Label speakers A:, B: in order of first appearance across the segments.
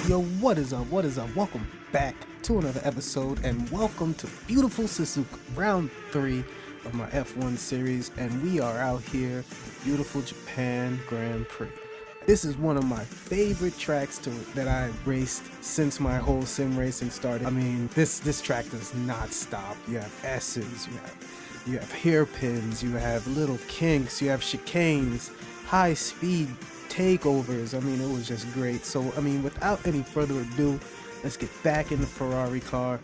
A: Yo, what is up? What is up? Welcome back to another episode, and welcome to beautiful Suzuka Round 3 of my F1 series, and we are out here at beautiful Japan Grand Prix. This is one of my favorite tracks that I raced since my whole sim racing started. I mean, this track does not stop. You have S's, you have hairpins, you have little kinks, you have chicanes, high speed takeovers. I mean, it was just great. So, I mean, without any further ado, let's get back in the Ferrari car.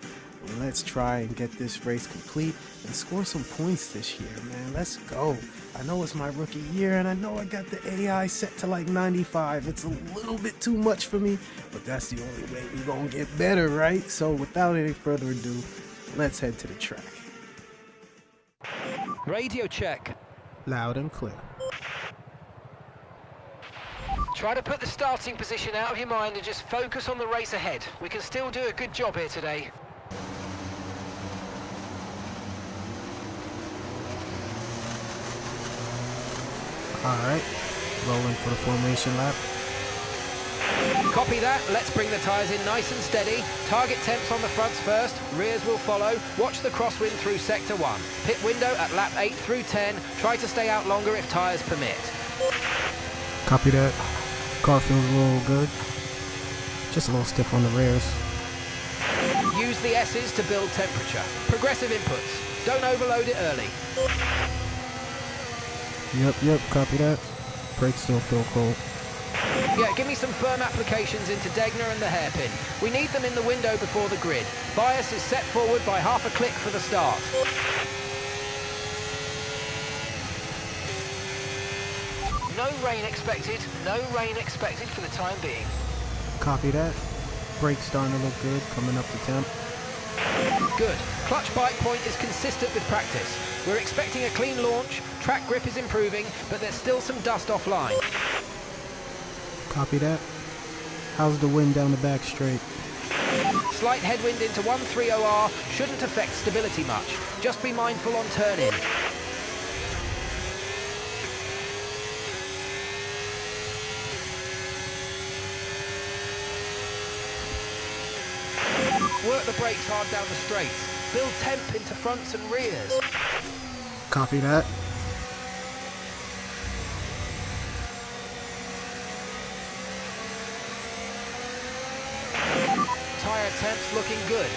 A: Let's try and get this race complete and score some points this year, man. Let's go. I know it's my rookie year, and I know I got the AI set to like 95. It's a little bit too much for me, but that's the only way we're gonna get better, right? So without any further ado, let's head to the track.
B: Radio check.
A: Loud and clear.
B: Try to put the starting position out of your mind and just focus on the race ahead. We can still do a good job here today.
A: Alright, rolling for the formation lap.
B: Copy that. Let's bring the tyres in nice and steady. Target temps on the fronts first, rears will follow. Watch the crosswind through sector 1. Pit window at lap 8 through 10. Try to stay out longer if tyres permit.
A: Copy that. Car feels a little good. Just a little stiff on the rears.
B: Use the S's to build temperature. Progressive inputs. Don't overload it early.
A: Yep, copy that. Brakes still feel cold.
B: Yeah, give me some firm applications into Degner and the hairpin. We need them in the window before the grid. Bias is set forward by half a click for the start. No rain expected. No rain expected for the time being.
A: Copy that. Brakes starting to look good, coming up to temp.
B: Good. Clutch bite point is consistent with practice. We're expecting a clean launch. Track grip is improving, but there's still some dust offline.
A: Copy that. How's the wind down the back straight?
B: Slight headwind into 130R shouldn't affect stability much. Just be mindful on turn-in. Work the brakes hard down the straights. Build temp into fronts and rears.
A: Copy that.
B: Tyre temps looking good.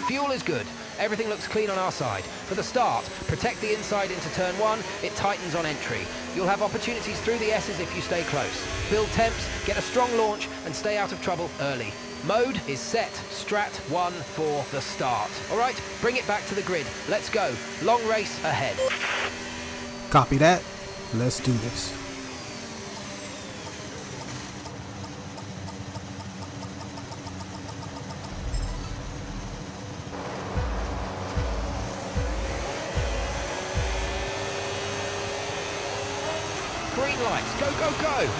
B: Fuel is good. Everything looks clean on our side. For the start, protect the inside into turn 1. It tightens on entry. You'll have opportunities through the S's if you stay close. Build temps, get a strong launch, and stay out of trouble early. Mode is set. Strat 1 for the start. All right, bring it back to the grid. Let's go. Long race ahead.
A: Copy that. Let's do this.
B: Green lights, go, go, go!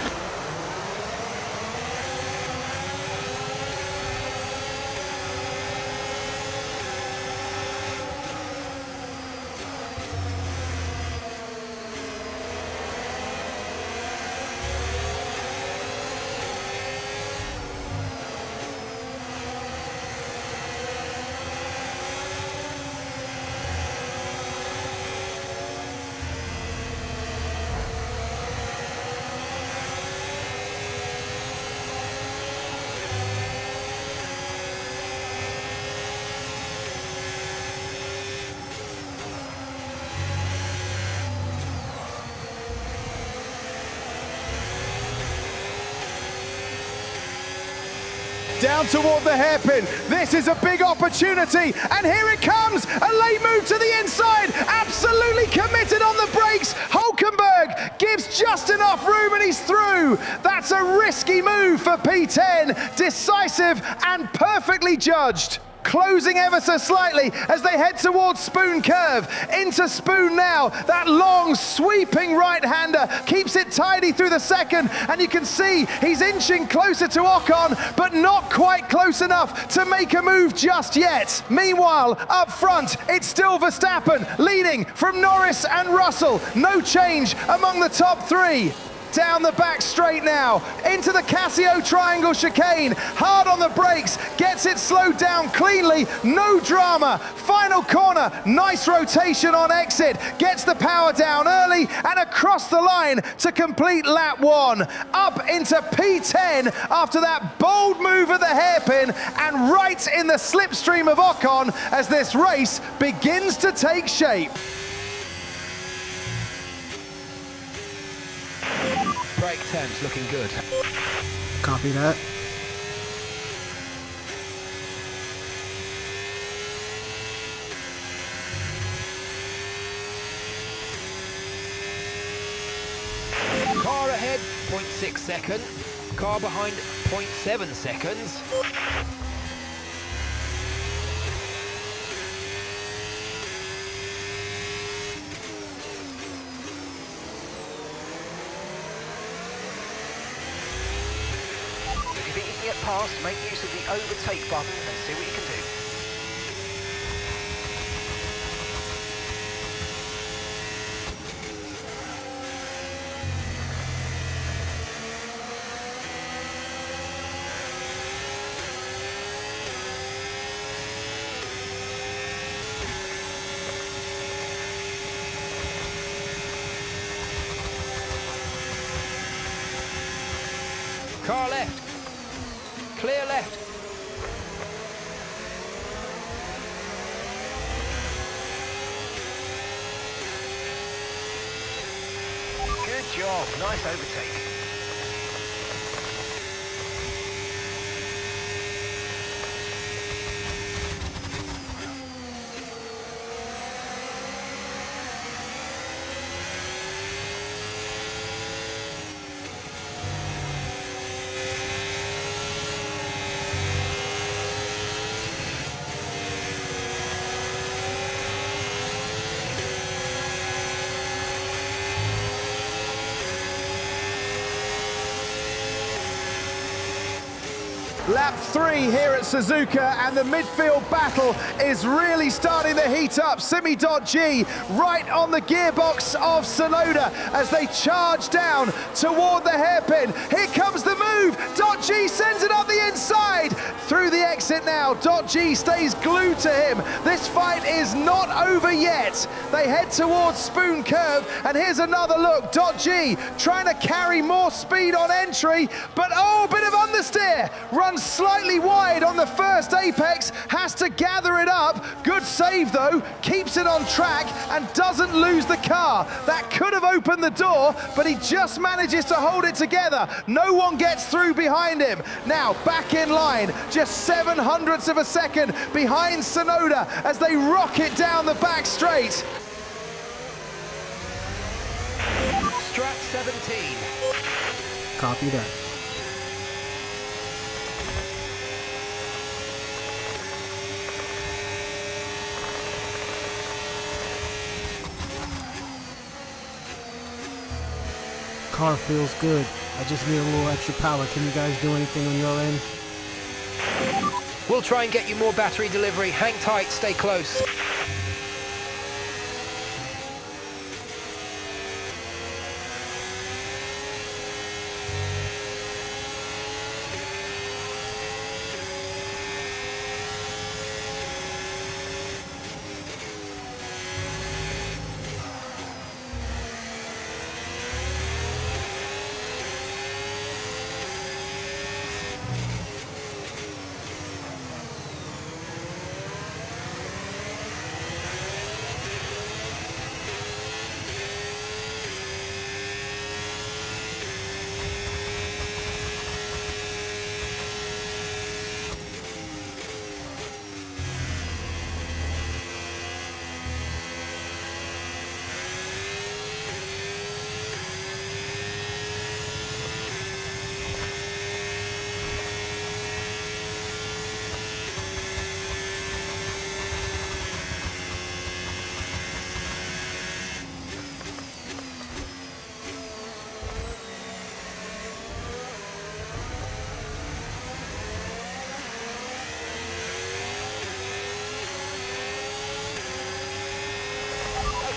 C: Down toward the hairpin. This is a big opportunity, and here it comes. A late move to the inside. Absolutely committed on the brakes. Hulkenberg gives just enough room, and he's through. That's a risky move for P10. Decisive and perfectly judged. closing ever so slightly as they head towards Spoon Curve. Into Spoon now, that long sweeping right-hander keeps it tidy through the second, and you can see he's inching closer to Ocon, but not quite close enough to make a move just yet. Meanwhile, up front, it's still Verstappen leading from Norris and Russell. No change among the top three. Down the back straight now, into the Casio triangle chicane, hard on the brakes, gets it slowed down cleanly, no drama. Final corner, nice rotation on exit, gets the power down early and across the line to complete lap one. Up into P10 after that bold move at the hairpin and right in the slipstream of Ocon as this race begins to take shape.
B: Brake temps looking good.
A: Copy that.
B: Car ahead, 0.6 second. Car behind, 0.7 seconds. If you think you can get past, make use of the overtake button and see what you can do. Car left. Clear left. Good job. Nice overtake.
C: Lap 3 here at Suzuka, and the midfield battle is really starting to heat up. Simi.G right on the gearbox of Tsunoda as they charge down toward the hairpin. Here comes the move. .G sends it up the inside. Through the exit now. .G stays glued to him. This fight is not over yet. They head towards Spoon Curve, and here's another look. .G trying to carry more speed on entry, but oh, a bit of understeer. Runs slightly wide on the first apex, has to gather it up. Good save though, keeps it on track and doesn't lose the car. That could have opened the door, but he just manages to hold it together. No one gets through behind him. Now back in line, just 0.07 of a second behind Tsunoda as they rocket down the back straight.
B: Strat 17.
A: Copy that. Car feels good. I just need a little extra power. Can you guys do anything on your end?
B: We'll try and get you more battery delivery. Hang tight, stay close.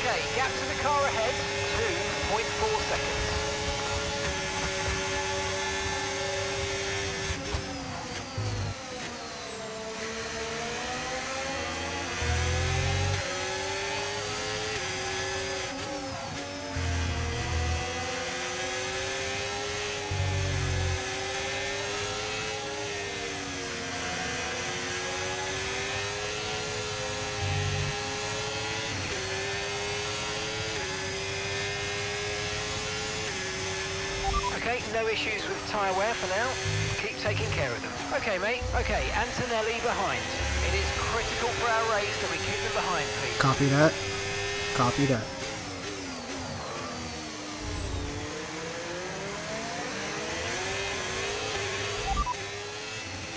B: Okay, gap to the car ahead, 2.4 seconds. Okay, no issues with tyre wear for now. Keep taking care of them. Okay, mate. Okay, Antonelli behind. It is critical for our race that we keep them behind, please.
A: Copy that. Copy that.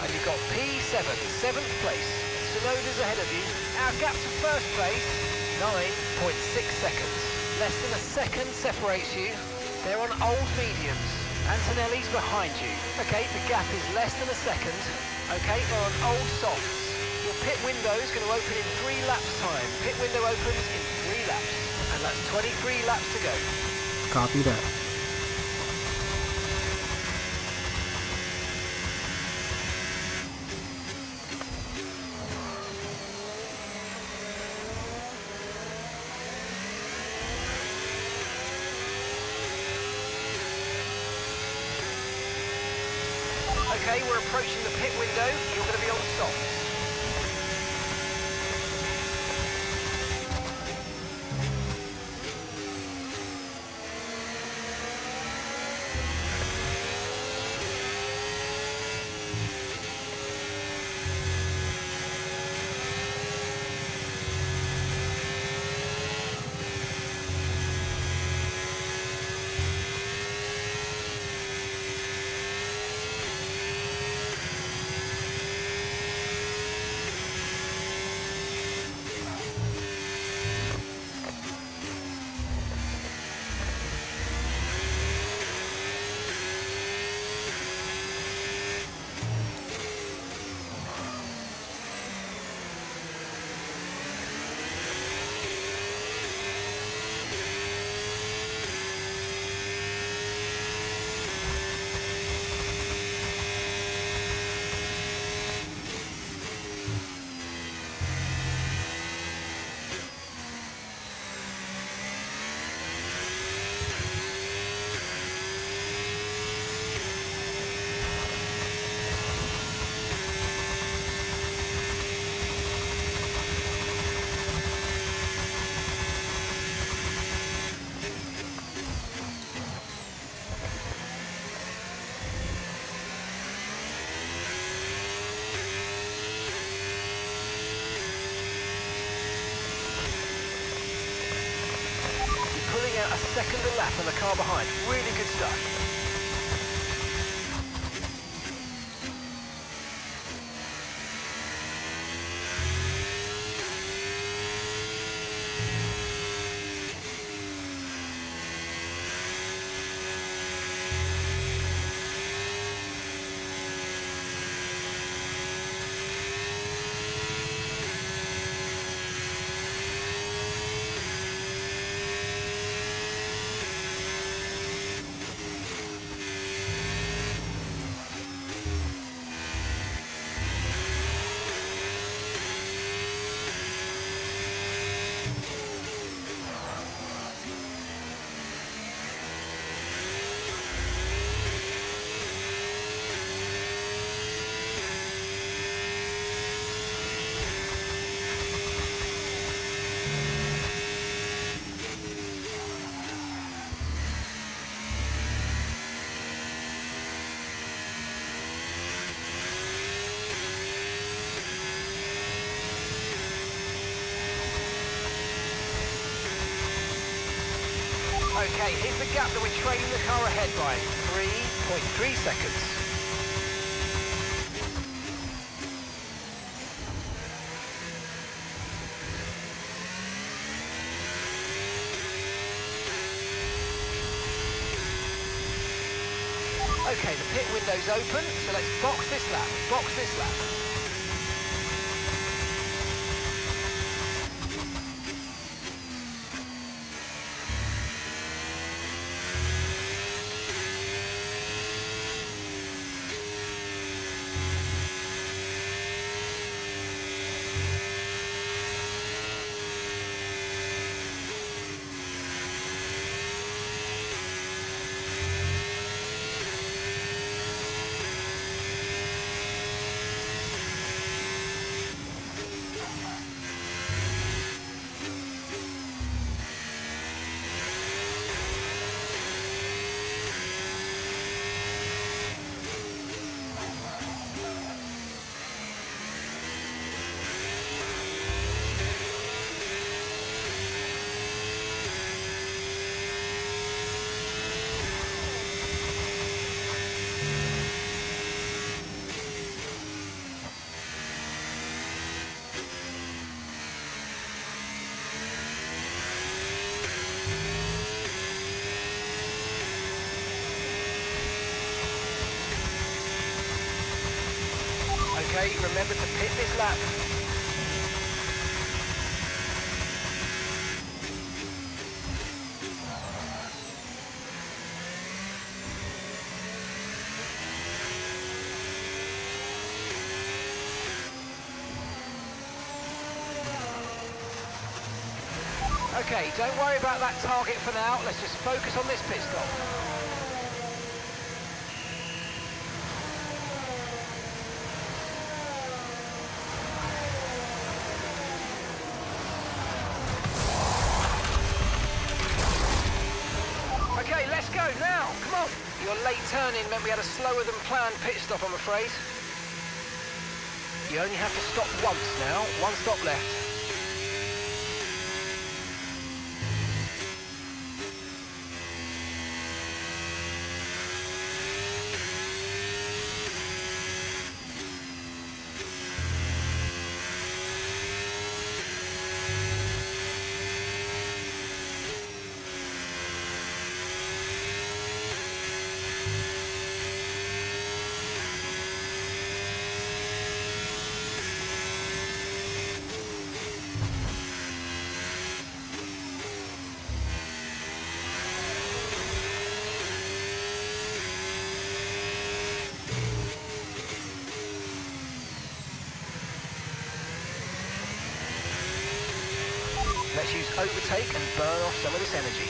B: And you've got P7, 7th place. Tsunoda's ahead of you. Our gap to first place, 9.6 seconds. Less than a second separates you. They're on old mediums. Antonelli's behind you. Okay, the gap is less than a second. Okay, they're on old softs. Your pit window is going to open in 3 laps time. Pit window opens in 3 laps. And that's 23 laps to go.
A: Copy that.
B: Okay, we're approaching the pit window. You're going to be on softs. A second a lap on the car behind. Really good stuff. Okay, here's the gap that we're trailing the car ahead by. 3.3 seconds. Okay, the pit window's open, so let's box this lap, box this lap. Okay, remember to pit this lap. Okay, don't worry about that target for now. Let's just focus on this pit stop. Okay, let's go now. Come on. Your late turn-in meant we had a slower than planned pit stop, I'm afraid. You only have to stop once now. One stop left. Let's use overtake and burn off some of this energy.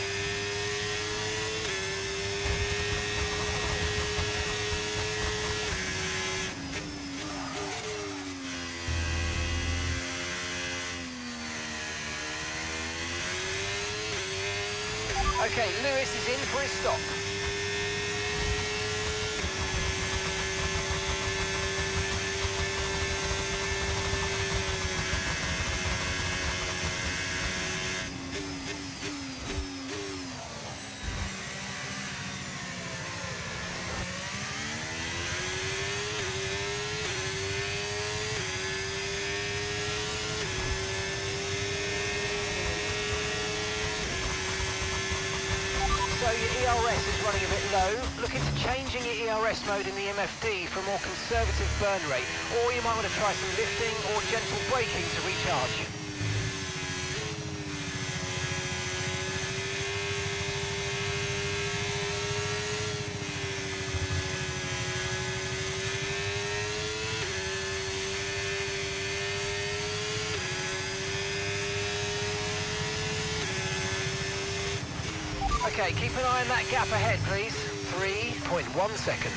B: Okay, Lewis is in for his stop. So your ERS is running a bit low. Look into changing your ERS mode in the MFD for a more conservative burn rate, or you might want to try some lifting or gentle braking to recharge. Okay, keep an eye on that gap ahead, please. 3.1 seconds.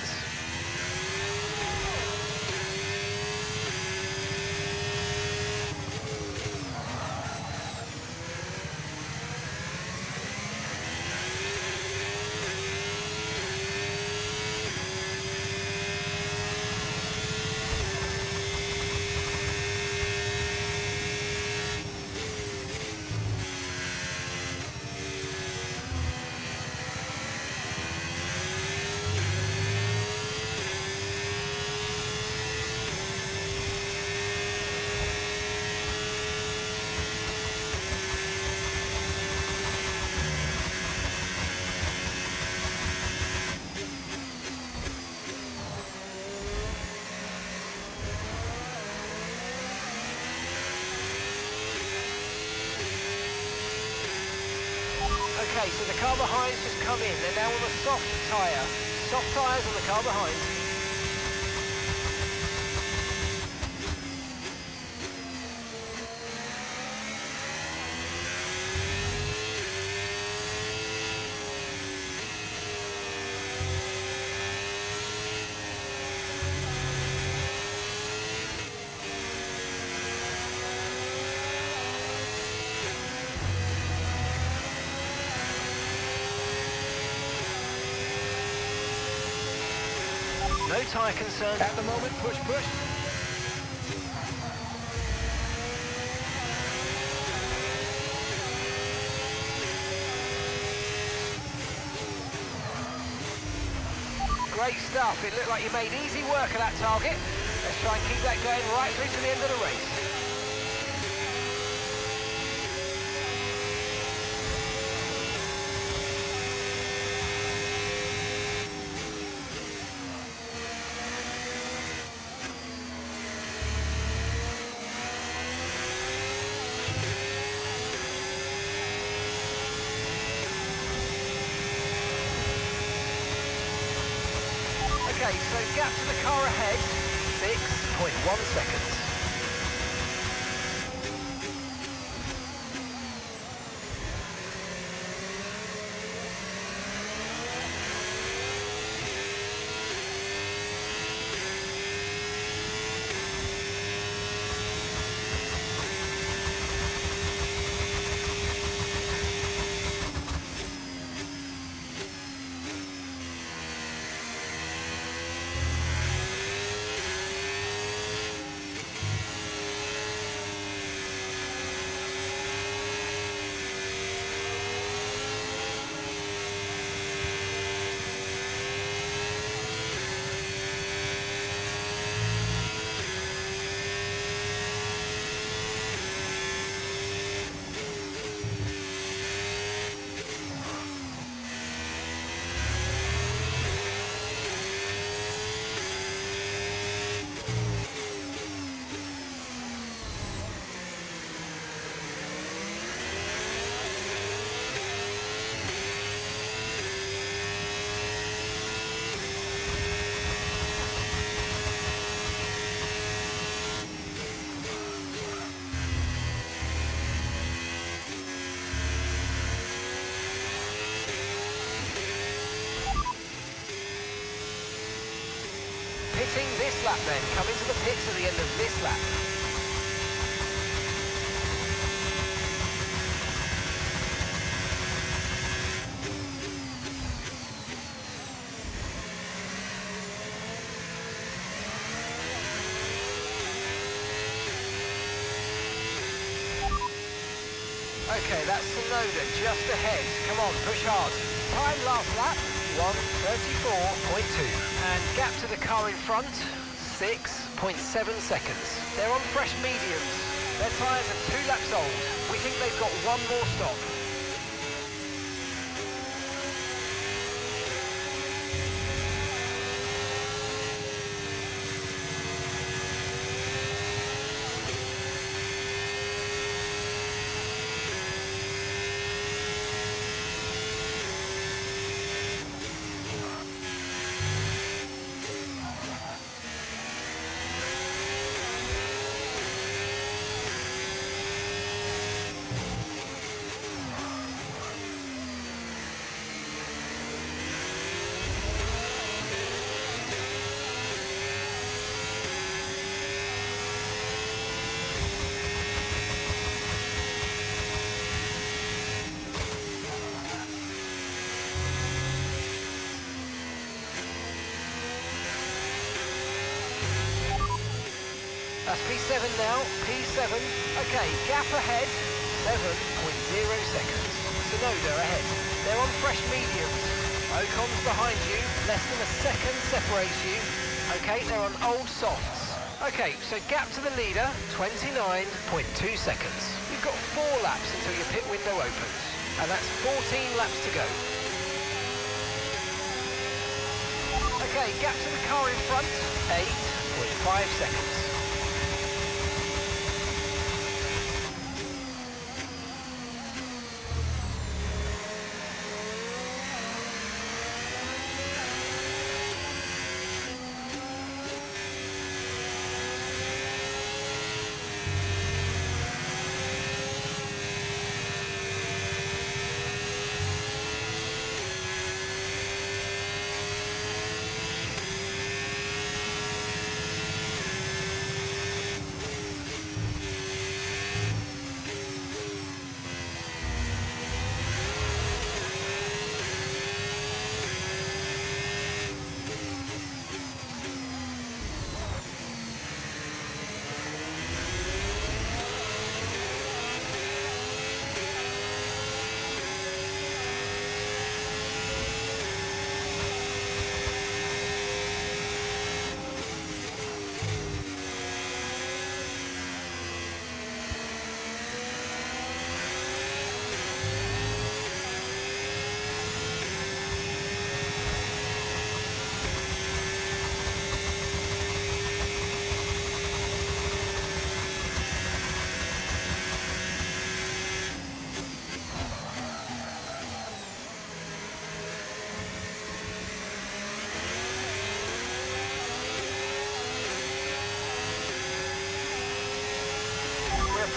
B: Okay, so the car behind's just come in. They're now on a soft tyre. Soft tyres on the car behind. No tyre concerns at the moment. Push, push. Great stuff. It looked like you made easy work of that target. Let's try and keep that going right through to the end of the race. Okay, so gap to the car ahead, 6.1 seconds. Pitting this lap then, come into the pits at the end of this lap. Okay, that's Tsunoda just ahead. Come on, push hard. Time last lap, 1:34.2. And gap to the car in front, 6.7 seconds. They're on fresh mediums. Their tyres are 2 laps old. We think they've got one more stop. That's P7 now, P7. Okay, gap ahead, 7.0 seconds. Tsunoda ahead. They're on fresh mediums. Ocon's behind you, less than a second separates you. Okay, they're on old softs. Okay, so gap to the leader, 29.2 seconds. You've got 4 laps until your pit window opens. And that's 14 laps to go. Okay, gap to the car in front, 8.5 seconds.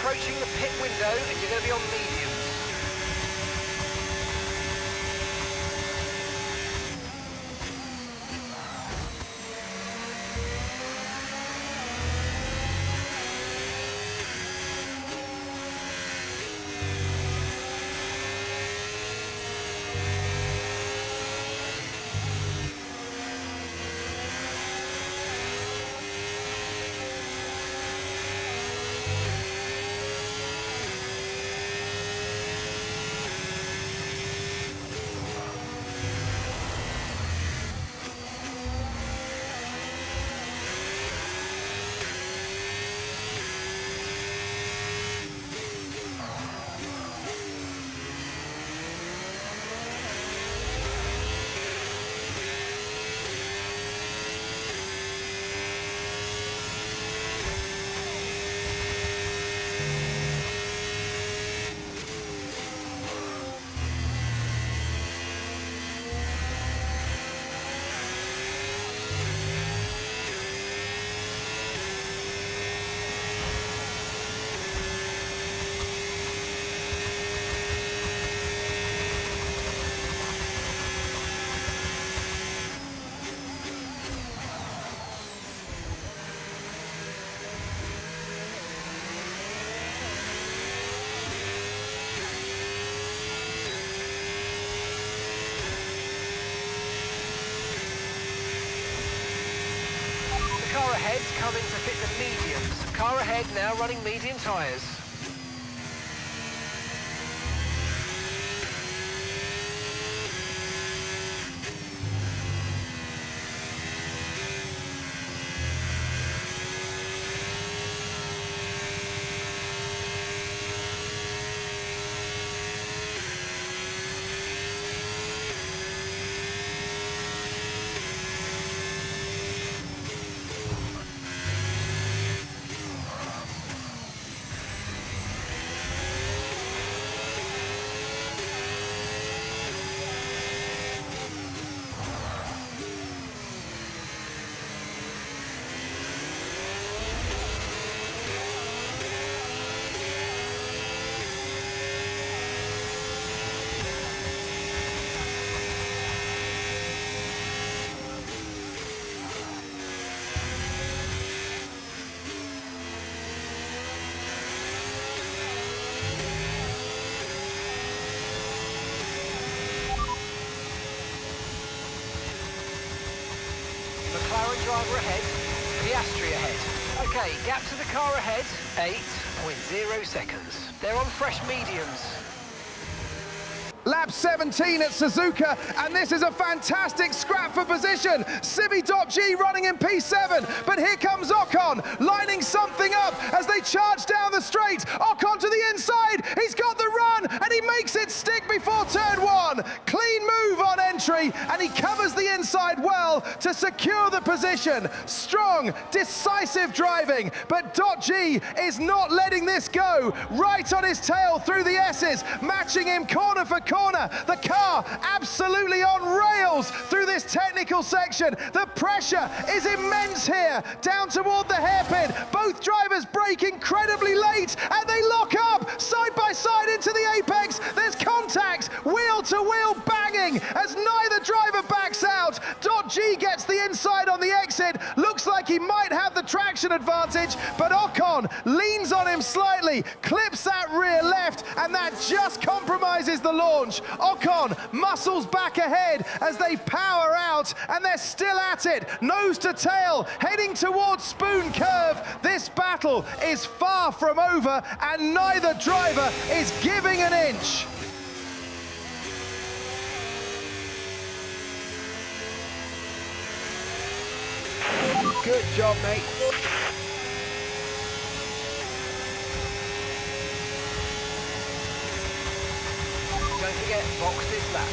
B: approaching the pit window and you're going to be on mediums. Car ahead's coming to fit the mediums. Car ahead now running medium tyres. McLaren driver ahead, Piastri ahead. Okay, gap to the car ahead, 8.0 seconds. They're on fresh mediums.
C: Lap 17 at Suzuka, and this is a fantastic scrap for position. Simi.G running in P7, but here comes Ocon, lining something up as they charge down the straight. Ocon to the inside, he's got the run, and he makes it stick before turn one. Clean move on entry, and he covers the inside well to secure the position. Strong, decisive driving, but .G is not letting this go. Right on his tail through the S's, matching him corner for corner. The car absolutely on rails through this technical section. The pressure is immense here, down toward the hairpin. Both drivers brake incredibly late, and they lock up side by side into the apex. There's contact, wheel to wheel banging as neither driver backs out. .G gets the inside on the exit. Looks like he might have the traction advantage, but Ocon leans on him slightly, clips that rear left, and that just compromises the launch. Ocon muscles back ahead as they power out, and they're still at it, nose to tail, heading towards Spoon Curve. This battle is far from over, and neither driver is giving an inch.
B: Good job, mate. Don't forget, box this lap.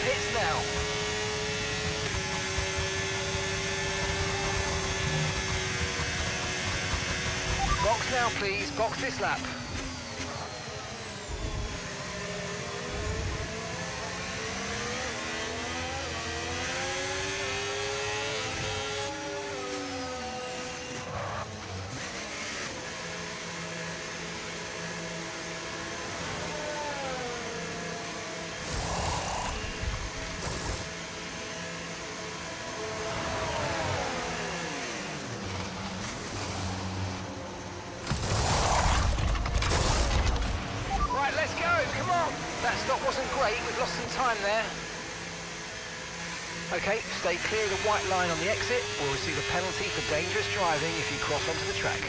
B: pits now. Box now, please. Box this lap. Let's go, come on! That stop wasn't great, we've lost some time there. Okay, stay clear of the white line on the exit, or receive a penalty for dangerous driving if you cross onto the track.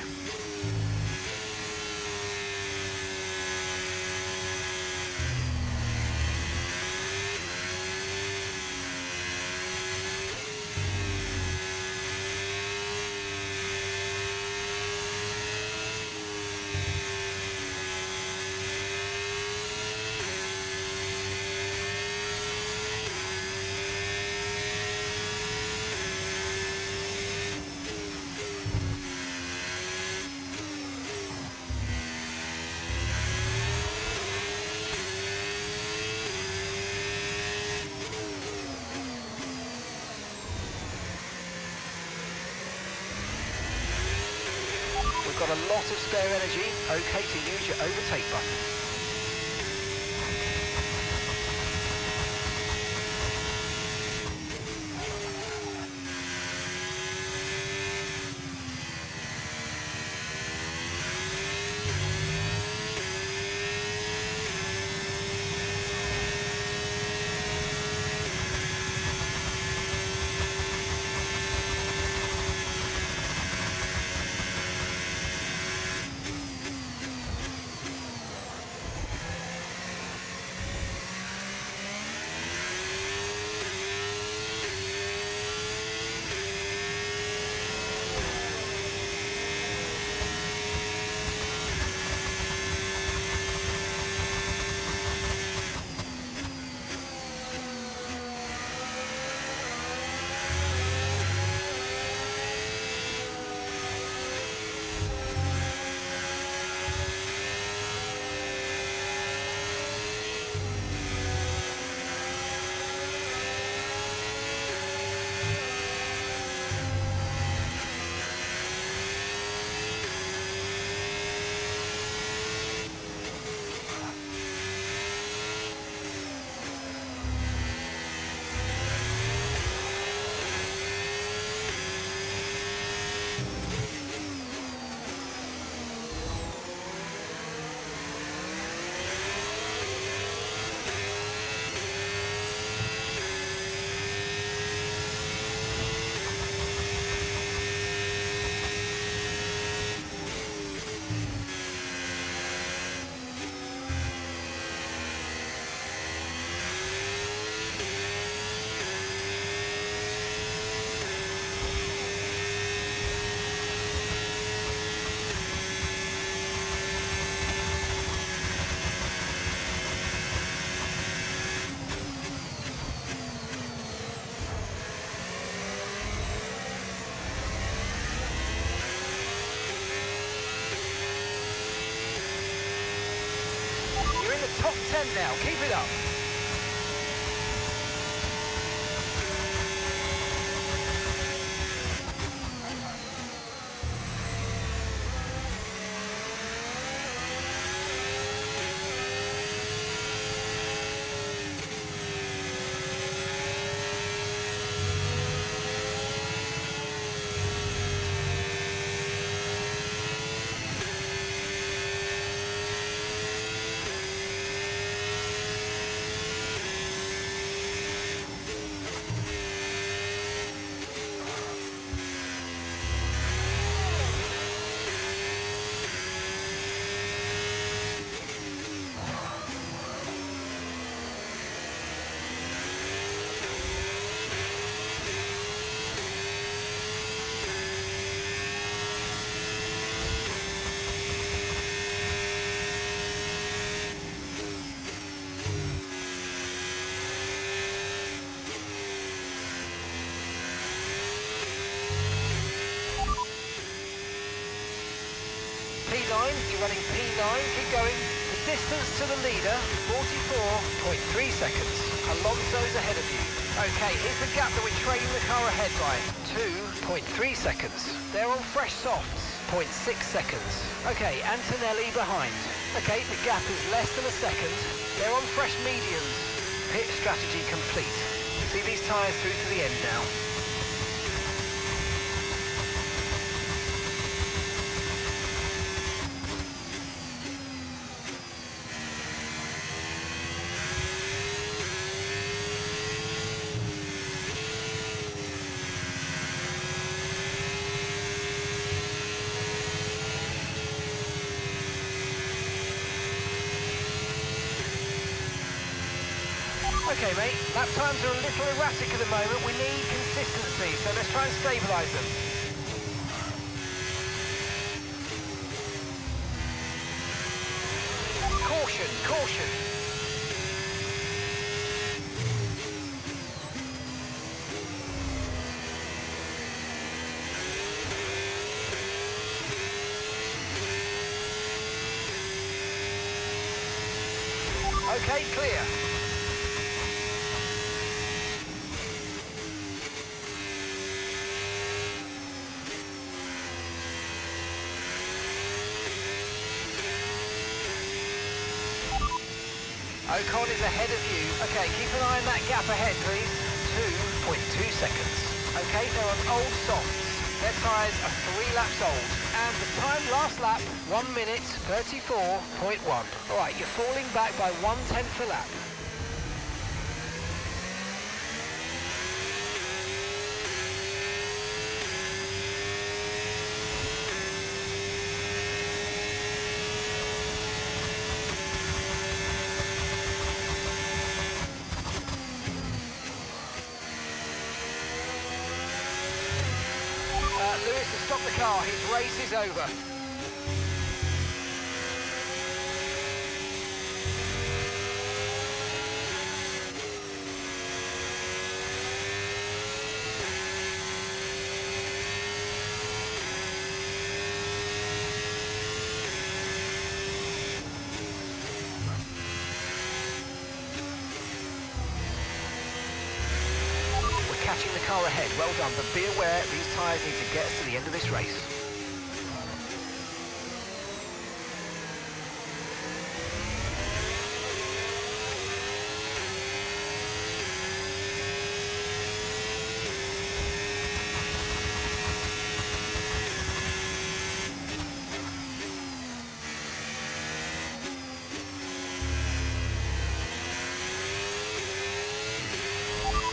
B: We've got a lot of spare energy, okay to use your overtake button. Top 10 now, keep it up. you're running P9, keep going. The distance to the leader, 44.3 seconds. Alonso's ahead of you. Okay, here's the gap that we're trailing the car ahead by. 2.3 seconds. They're on fresh softs, 0.6 seconds. Okay, Antonelli behind. Okay, the gap is less than a second. They're on fresh mediums. Pit strategy complete. See these tyres through to the end now. Okay, mate, lap times are a little erratic at the moment. We need consistency, so let's try and stabilise them. Caution, caution. Okay, clear. Ocon is ahead of you. Okay, keep an eye on that gap ahead, please. 2.2 seconds. Okay, they're on old softs. Their tyres are 3 laps old. And the time last lap, 1 minute 34.1. All right, you're falling back by 1/10 a lap. Lewis has stopped the car. His race is over. Catching the car ahead, well done, but be aware these tyres need to get us to the end of this race.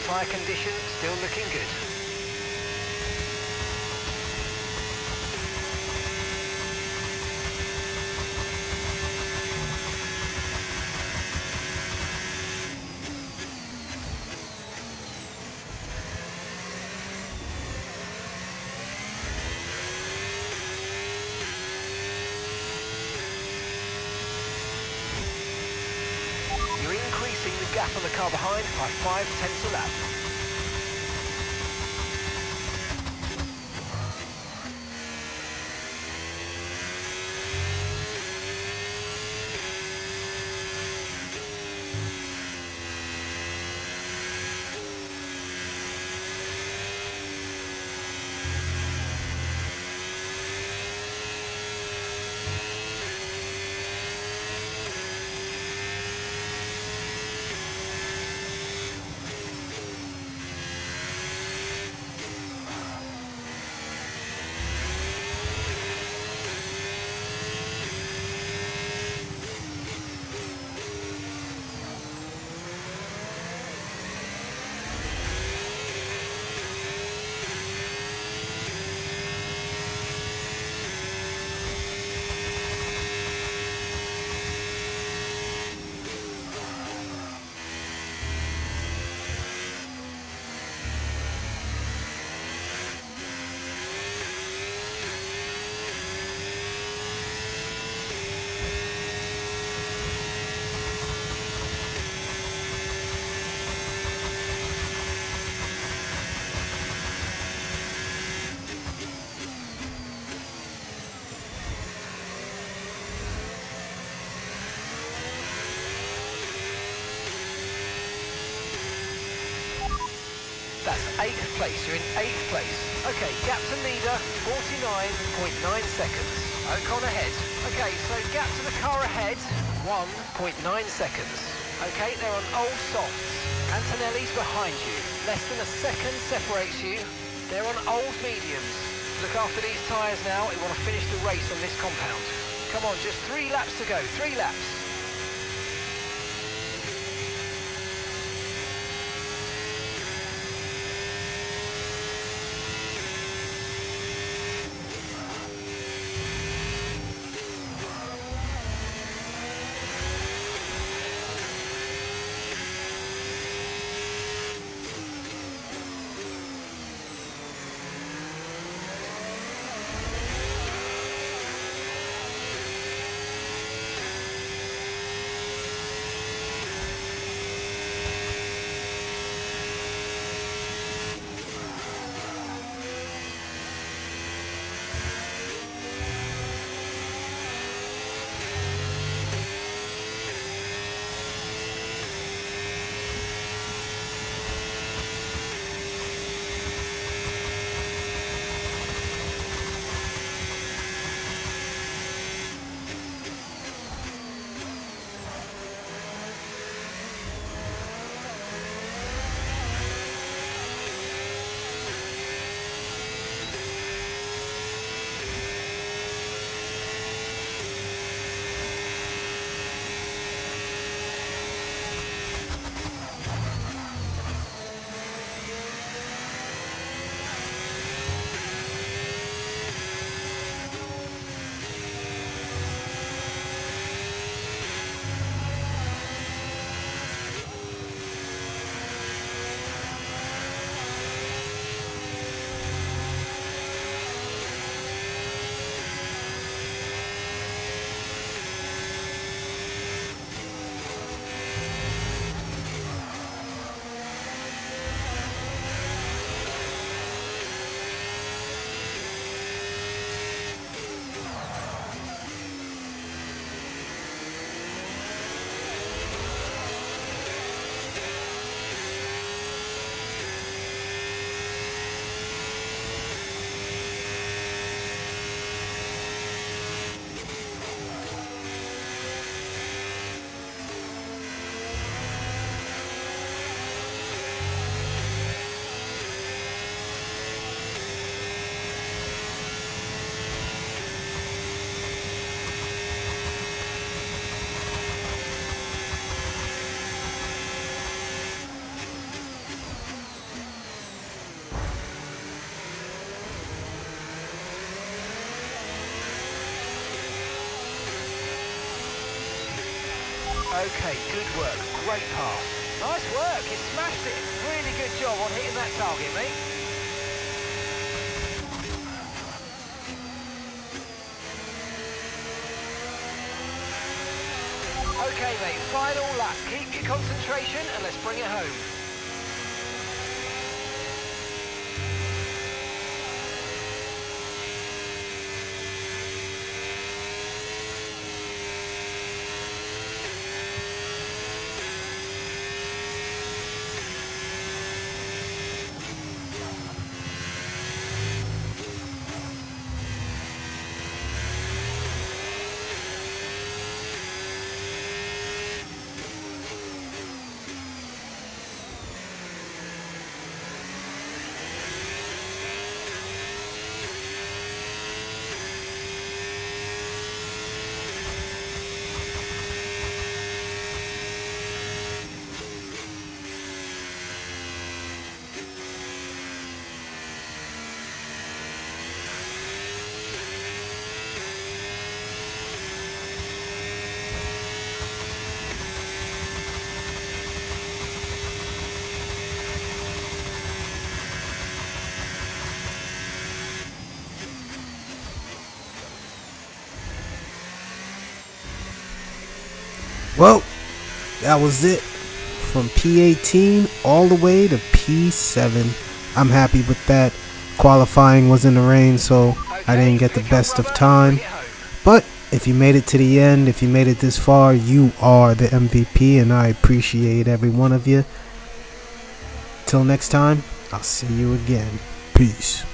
B: Tyre condition still looking good. You're increasing the gap on the car behind by 5/10 a lap. That's 8th place. You're in 8th place. Okay, gap to leader, 49.9 seconds. Ocon ahead. Okay, so gap to the car ahead, 1.9 seconds. Okay, they're on old softs. Antonelli's behind you. Less than a second separates you. They're on old mediums. Look after these tyres now. We want to finish the race on this compound. Come on, just 3 laps to go. 3 laps. Okay, good work. Great pass. Nice work. You smashed it. Really good job on hitting that target, mate. Okay, mate. Final lap. Keep your concentration and let's bring it home.
A: Well, that was it from P18 all the way to P7. I'm happy with that. Qualifying was in the rain, so I didn't get the best of time. But if you made it to the end, if you made it this far, you are the MVP, and I appreciate every one of you. Till next time, I'll see you again. Peace.